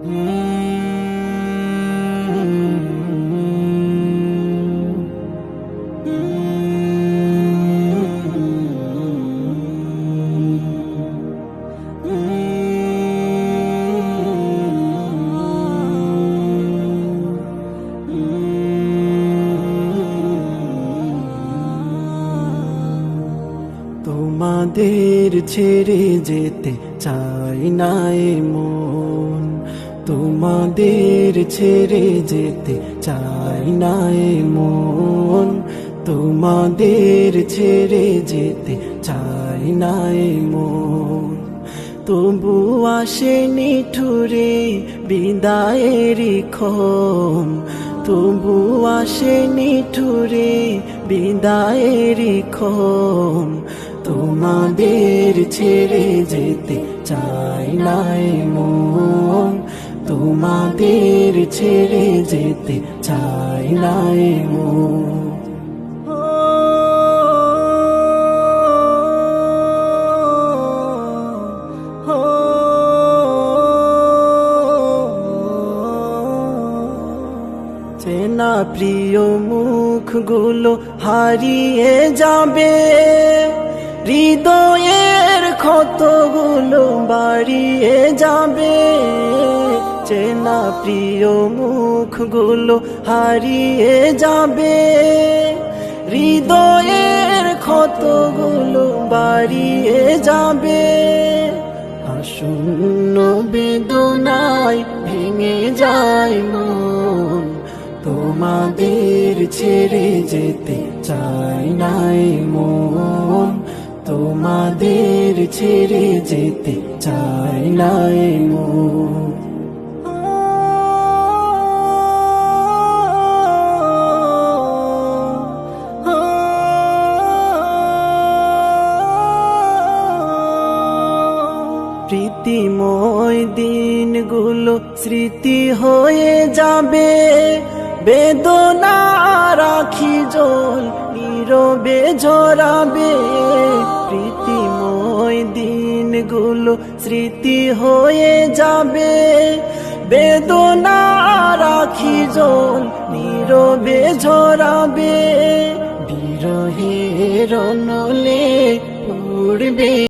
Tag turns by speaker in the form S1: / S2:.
S1: তোমাদের ছেড়ে যেতে চাই না এ মন, তোমাদের ছেড়ে যেতে চাই না এ মন, তোমাদের ছেড়ে যেতে চাই না এ মন। তবু আসেনি ঠুরে বিদায়েরই ক্ষণ, তবু আসেনি ঠুরে বিদায়েরই ক্ষণ। তোমাদের ছেড়ে যেতে চাই না এ মন, তোমাদের ছেড়ে যেতে চাই না এ মন। চেনা প্রিয় মুখগুলো হারিয়ে যাবে, হৃদয়ের ক্ষতগুলো বাড়িয়ে যাবে। চেনা প্রিয় মুখগুলো হারিয়ে যাবে, হৃদয়ের ক্ষতগুলো বাড়িয়ে যাবে। আসন্ন বেদনায় ভেঙে যায় মন, তোমাদের ছেড়ে যেতে চাই না এ মন, তোমাদের ছেড়ে যেতে চাই না এ মন। প্রীতিময় দিনগুলো স্মৃতি হয়ে যাবে, বেদনা রাখি জল নীরবে ঝরাবে। প্রীতিময় দিনগুলো স্মৃতি হয়ে যাবে, বেদনা রাখি জল নীরবে ঝরাবে। বিরহের নলে পড়বে